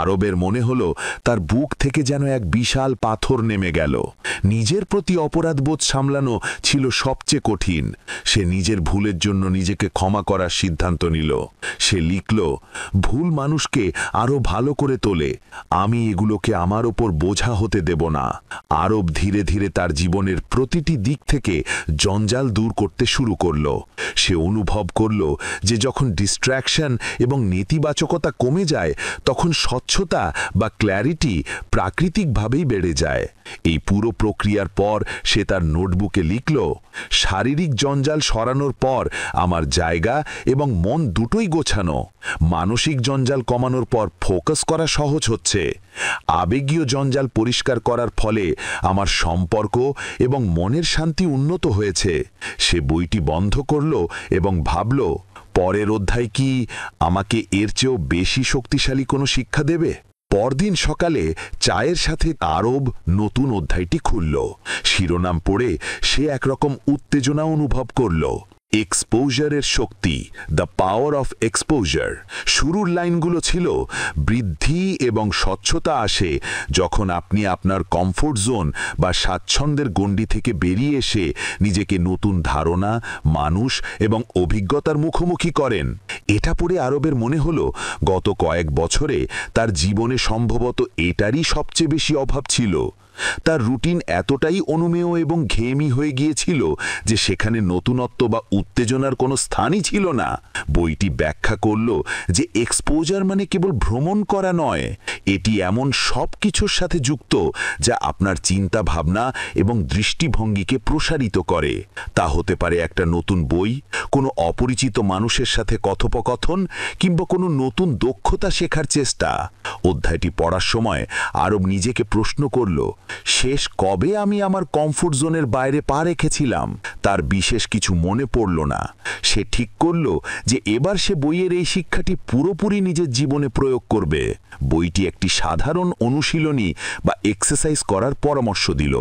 আরবের মনে হলো তার বুক থেকে যেন এক বিশাল পাথর নেমে গেল। নিজের প্রতি অপরাধবোধ সামলানো ছিল সবচেয়ে কঠিন। সে নিজের ভুলের জন্য নিজেকে ক্ষমা করার সিদ্ধান্ত নিল। সে লিখল, ভুল মানুষকে আরও ভালো করে তোলে, আমি এগুলোকে আমার ওপর বোঝা হতে দেব না। আরব ধীরে ধীরে তার জীবনের প্রতিটি দিক থেকে জঞ্জাল দূর করতে শুরু করল। সে অনুভব করল যে যখন ডিস্ট্র্যাকশন এবং নেতিবাচকতা কমে যায় তখন স্বচ্ছতা বা ক্ল্যারিটি প্রাকৃতিকভাবেই বেড়ে যায়। এই পুরো প্রক্রিয়ার পর সে তার নোটবুকে লিখল, শারীরিক জঞ্জাল সরানোর পর আমার জায়গা এবং মন দুটোই গোছানো। মানসিক জঞ্জাল কমানোর পর ফোকাস করা সহজ হচ্ছে। আবেগীয় জঞ্জাল পরিষ্কার করার ফলে আমার সম্পর্ক এবং মনের শান্তি উন্নত হয়েছে। সে বইটি বন্ধ করল এবং ভাবল, পরের অধ্যায় কি আমাকে এর চেয়েও বেশি শক্তিশালী কোনো শিক্ষা দেবে। পরদিন সকালে চায়ের সাথে আরব নতুন অধ্যায়টি খুলল। শিরোনাম পড়ে সে একরকম উত্তেজনা অনুভব করল। এক্সপোজারের শক্তি, দ্য পাওয়ার অফ এক্সপোজার। শুরুর লাইনগুলো ছিল, বৃদ্ধি এবং স্বচ্ছতা আসে যখন আপনি আপনার কমফোর্ট জোন বা স্বাচ্ছন্দ্যের গণ্ডি থেকে বেরিয়ে এসে নিজেকে নতুন ধারণা, মানুষ এবং অভিজ্ঞতার মুখোমুখি করেন। এটা পড়ে আরবের মনে হলো গত কয়েক বছরে তার জীবনে সম্ভবত এটারই সবচেয়ে বেশি অভাব ছিল। তার রুটিন এতটাই অনুমেয় এবং ঘেয়েমি হয়ে গিয়েছিল যে সেখানে নতুনত্ব বা উত্তেজনার কোনো স্থানই ছিল না। বইটি ব্যাখ্যা করল যে এক্সপোজার মানে কেবল ভ্রমণ করা নয়, এটি এমন সব কিছুর সাথে যুক্ত যা আপনার চিন্তা ভাবনা এবং দৃষ্টিভঙ্গিকে প্রসারিত করে। তা হতে পারে একটা নতুন বই, কোনো অপরিচিত মানুষের সাথে কথোপকথন কিংবা কোনো নতুন দক্ষতা শেখার চেষ্টা। অধ্যায়টি পড়ার সময় আরব নিজেকে প্রশ্ন করল, শেষ কবে আমি আমার কমফোর্ট জোনের বাইরে পা রেখেছিলাম। তার বিশেষ কিছু মনে পড়ল না। সে ঠিক করল যে এবার সে বইয়ের এই শিক্ষাটি পুরোপুরি নিজের জীবনে প্রয়োগ করবে। বইটি একটি সাধারণ অনুশীলনী বা এক্সারসাইজ করার পরামর্শ দিল।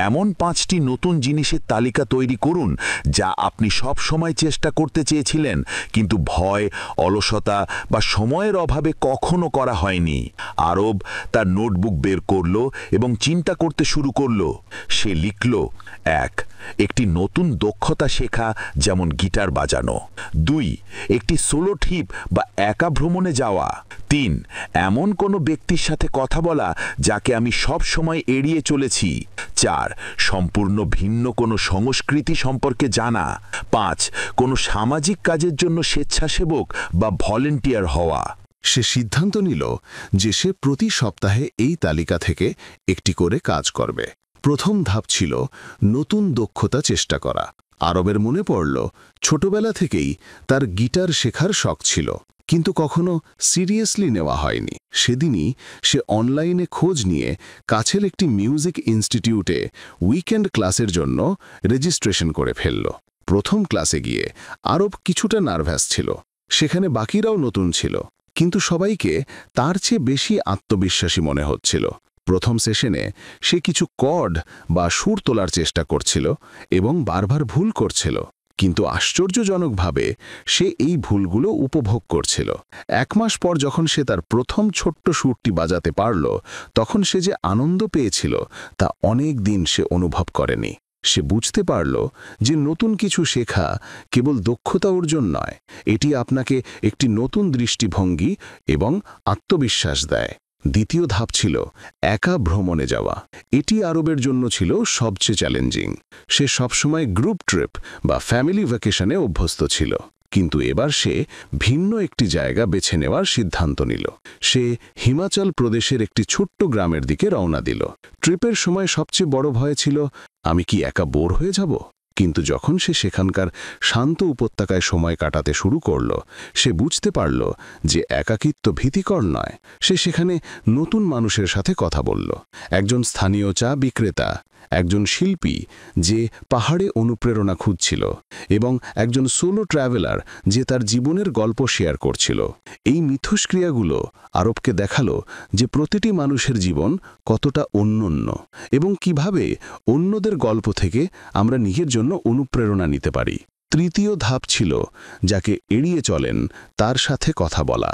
এমন 5টি নতুন জিনিসের তালিকা তৈরি করুন যা আপনি সব সময় চেষ্টা করতে চেয়েছিলেন কিন্তু ভয়, অলসতা বা সময়ের অভাবে কখনো করা হয়নি। আরব তার নোটবুক বের করল এবং চিন্তা করতে শুরু করল। সে লিখল, 1. একটি নতুন দক্ষতা শেখা, যেমন গিটার বাজানো। 2. একটি সোলো ট্রিপ বা একা ভ্রমণে যাওয়া। 3. এমন কোনো ব্যক্তির সাথে কথা বলা যাকে আমি সব সময় এড়িয়ে চলেছি। 4. সম্পূর্ণ ভিন্ন কোনো সংস্কৃতি সম্পর্কে জানা। 5. কোনো সামাজিক কাজের জন্য স্বেচ্ছাসেবক বা ভলেন্টিয়ার হওয়া। সে সিদ্ধান্ত নিল যে সে প্রতি সপ্তাহে এই তালিকা থেকে একটি করে কাজ করবে। প্রথম ধাপ ছিল নতুন দক্ষতা চেষ্টা করা। আরবের মনে পড়ল ছোটবেলা থেকেই তার গিটার শেখার শখ ছিল, কিন্তু কখনো সিরিয়াসলি নেওয়া হয়নি। সেদিনই সে অনলাইনে খোঁজ নিয়ে কাছের একটি মিউজিক ইনস্টিটিউটে উইকেন্ড ক্লাসের জন্য রেজিস্ট্রেশন করে ফেলল। প্রথম ক্লাসে গিয়ে আরব কিছুটা নার্ভাস ছিল। সেখানে বাকিরাও নতুন ছিল, কিন্তু সবাইকে তার চেয়ে বেশি আত্মবিশ্বাসী মনে হচ্ছিল। প্রথম সেশনে সে কিছু কর্ড বা সুর তোলার চেষ্টা করছিল এবং বারবার ভুল করছিল, কিন্তু আশ্চর্যজনকভাবে সে এই ভুলগুলো উপভোগ করছিল। 1 মাস পর যখন সে তার প্রথম ছোট্ট সুরটি বাজাতে পারল, তখন সে যে আনন্দ পেয়েছিল তা অনেক দিন সে অনুভব করেনি। সে বুঝতে পারল যে নতুন কিছু শেখা কেবল দক্ষতা অর্জন নয়, এটি আপনাকে একটি নতুন দৃষ্টিভঙ্গি এবং আত্মবিশ্বাস দেয়। দ্বিতীয় ধাপ ছিল একা ভ্রমণে যাওয়া। এটি আরবের জন্য ছিল সবচেয়ে চ্যালেঞ্জিং। সে সবসময় গ্রুপ ট্রিপ বা ফ্যামিলি ভ্যাকেশনে অভ্যস্ত ছিল, কিন্তু এবার সে ভিন্ন একটি জায়গা বেছে নেওয়ার সিদ্ধান্ত নিল। সে হিমাচল প্রদেশের একটি ছোট্ট গ্রামের দিকে রওনা দিল। ট্রিপের সময় সবচেয়ে বড় ভয় ছিল, আমি কি একা বোর হয়ে যাব? কিন্তু যখন সে সেখানকার শান্ত উপত্যকায় সময় কাটাতে শুরু করল, সে বুঝতে পারল যে একাকিত্ব ভীতিকর নয়। সে সেখানে নতুন মানুষের সাথে কথা বলল, একজন স্থানীয় চা বিক্রেতা, একজন শিল্পী যে পাহাড়ে অনুপ্রেরণা খুঁজছিল, এবং একজন সোলো ট্রাভেলার যে তার জীবনের গল্প শেয়ার করছিল। এই মিথস্ক্রিয়াগুলো আরবকে দেখালো যে প্রতিটি মানুষের জীবন কতটা অনন্য এবং কিভাবে অন্যদের গল্প থেকে আমরা নিজের জন্য অনুপ্রেরণা নিতে পারি। তৃতীয় ধাপ ছিল যাকে এড়িয়ে চলেন তার সাথে কথা বলা।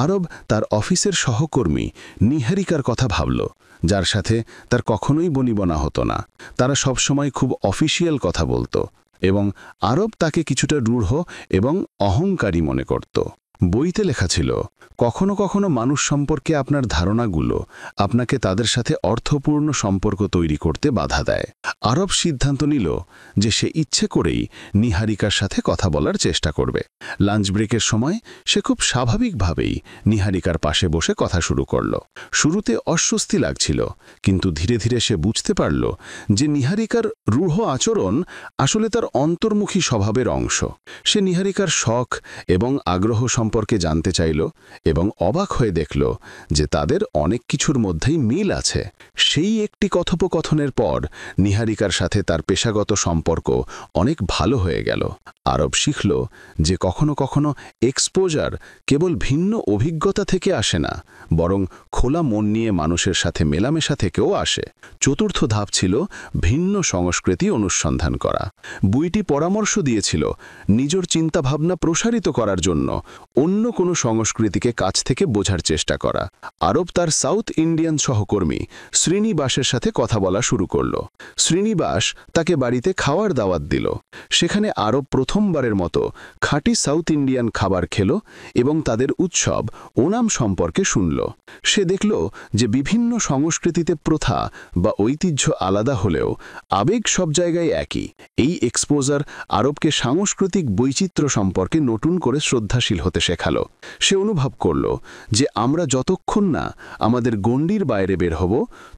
আরব তার অফিসের সহকর্মী নিহারিকার কথা ভাবল, যার সাথে তার কখনোই বনিবনা হতো না। তারা সবসময় খুব অফিসিয়াল কথা বলতো এবং আরব তাকে কিছুটা রূঢ় এবং অহংকারী মনে করত। বইতে লেখা ছিল, কখনো কখনো মানুষ সম্পর্কে আপনার ধারণাগুলো আপনাকে তাদের সাথে অর্থপূর্ণ সম্পর্ক তৈরি করতে বাধা দেয়। আরব সিদ্ধান্ত নিল যে সে ইচ্ছে করেই নিহারিকার সাথে কথা বলার চেষ্টা করবে। লাঞ্চ ব্রেকের সময় সে খুব স্বাভাবিকভাবেই নিহারিকার পাশে বসে কথা শুরু করল। শুরুতে অস্বস্তি লাগছিল, কিন্তু ধীরে ধীরে সে বুঝতে পারল যে নিহারিকার রূঢ় আচরণ আসলে তার অন্তর্মুখী স্বভাবের অংশ। সে নিহারিকার শখ এবং আগ্রহ সম্পর্কে জানতে চাইল এবং অবাক হয়ে দেখল যে তাদের অনেক কিছুর মধ্যেই মিল আছে। সেই একটি কথোপকথনের পর নিহারিকার সাথে তার পেশাগত সম্পর্ক অনেক ভালো হয়ে গেল। আরব শিখল যে কখনো কখনো এক্সপোজার কেবল ভিন্ন অভিজ্ঞতা থেকে আসে না, বরং খোলা মন নিয়ে মানুষের সাথে মেলামেশা থেকেও আসে। চতুর্থ ধাপ ছিল ভিন্ন সংস্কৃতি অনুসন্ধান করা। বইটি পরামর্শ দিয়েছিল নিজের চিন্তাভাবনা প্রসারিত করার জন্য অন্য কোনো সংস্কৃতিকে কাছ থেকে বোঝার চেষ্টা করা। আরব তার সাউথ ইন্ডিয়ান সহকর্মী শ্রীনিবাসের সাথে কথা বলা শুরু করল। শ্রীনিবাস তাকে বাড়িতে খাওয়ার দাওয়াত দিল। সেখানে আরব প্রথমবারের মতো খাঁটি সাউথ ইন্ডিয়ান খাবার খেল এবং তাদের উৎসব ওনাম সম্পর্কে শুনল। সে দেখল যে বিভিন্ন সংস্কৃতিতে প্রথা বা ঐতিহ্য আলাদা হলেও আবেগ সব জায়গায় একই। এই এক্সপোজার আরবকে সাংস্কৃতিক বৈচিত্র্য সম্পর্কে নতুন করে শ্রদ্ধাশীল হতে শেখালো। সে অনুভব করল যে আমরা যতক্ষণ না আমাদের গণ্ডির বাইরে বের হব,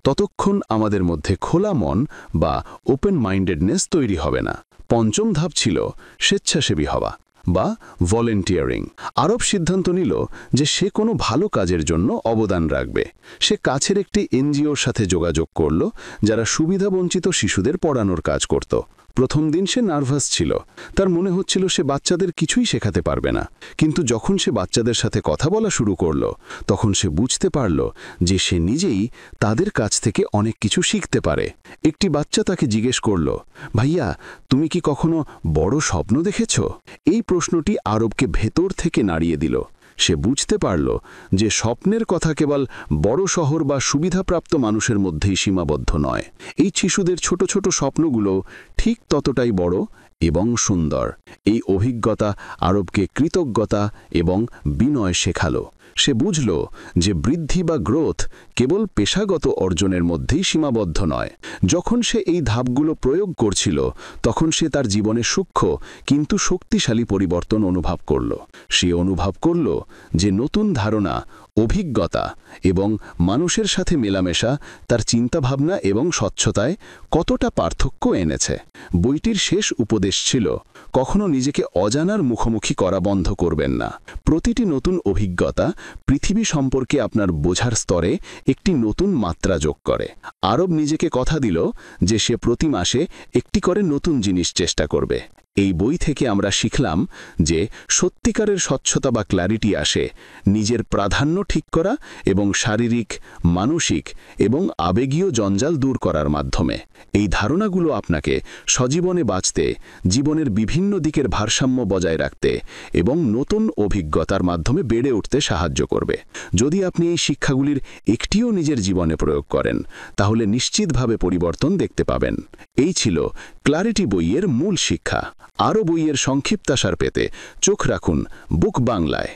ততক্ষণ আমাদের মধ্যে খোলা মন বা ওপেন মাইন্ডেডনেস তৈরি হবে না। পঞ্চম ধাপ ছিল স্বেচ্ছাসেবী হওয়া বা ভলেন্টিয়ারিং। আরব সিদ্ধান্ত নিল যে সে কোনো ভালো কাজের জন্য অবদান রাখবে। সে কাছের একটি এনজিওর সাথে যোগাযোগ করল যারা সুবিধাবঞ্চিত শিশুদের পড়ানোর কাজ করত। প্রথম দিন সে নার্ভাস ছিল, তার মনে হচ্ছিল সে বাচ্চাদের কিছুই শেখাতে পারবে না। কিন্তু যখন সে বাচ্চাদের সাথে কথা বলা শুরু করল, তখন সে বুঝতে পারল যে সে নিজেই তাদের কাছ থেকে অনেক কিছু শিখতে পারে। একটি বাচ্চা তাকে জিজ্ঞেস করল, ভাইয়া, তুমি কি কখনো বড় স্বপ্ন দেখেছ? এই প্রশ্নটি আরবকে ভেতর থেকে নাড়িয়ে দিল। সে বুঝতে পারল যে স্বপ্নের কথা কেবল বড় শহর বা সুবিধাপ্রাপ্ত মানুষের মধ্যেই সীমাবদ্ধ নয়। এই শিশুদের ছোট ছোট স্বপ্নগুলো ঠিক ততটাই বড় এবং সুন্দর। এই অভিজ্ঞতা আরবকে কৃতজ্ঞতা এবং বিনয় শেখালো। সে বুঝল যে বৃদ্ধি বা গ্রোথ কেবল পেশাগত অর্জনের মধ্যেই সীমাবদ্ধ নয়। যখন সে এই ধাপগুলো প্রয়োগ করছিল, তখন সে তার জীবনে সূক্ষ্ম কিন্তু শক্তিশালী পরিবর্তন অনুভব করল। সে অনুভব করল যে নতুন ধারণা অভিজ্ঞতা এবং মানুষের সাথে মেলামেশা তার চিন্তাভাবনা এবং স্বচ্ছতায় কতটা পার্থক্য এনেছে। বইটির শেষ উপদেশ ছিল, কখনো নিজেকে অজানার মুখোমুখি করা বন্ধ করবেন না। প্রতিটি নতুন অভিজ্ঞতা পৃথিবী সম্পর্কে আপনার বোঝার স্তরে একটি নতুন মাত্রা যোগ করে। আরব নিজেকে কথা দিল যে সে প্রতি মাসে একটি করে নতুন জিনিস চেষ্টা করবে। এই বই থেকে আমরা শিখলাম যে সত্যিকারের স্বচ্ছতা বা ক্ল্যারিটি আসে নিজের প্রাধান্য ঠিক করা এবং শারীরিক, মানসিক এবং আবেগীয় জঞ্জাল দূর করার মাধ্যমে। এই ধারণাগুলো আপনাকে সজীবনে বাঁচতে, জীবনের বিভিন্ন দিকের ভারসাম্য বজায় রাখতে এবং নতুন অভিজ্ঞতার মাধ্যমে বেড়ে উঠতে সাহায্য করবে। যদি আপনি এই শিক্ষাগুলির একটিও নিজের জীবনে প্রয়োগ করেন, তাহলে নিশ্চিতভাবে পরিবর্তন দেখতে পাবেন। এই ছিল ক্ল্যারিটি বইয়ের মূল শিক্ষা। আরও বইয়ের সংক্ষিপ্তাসার পেতে চোখ রাখুন বুক বাংলায়।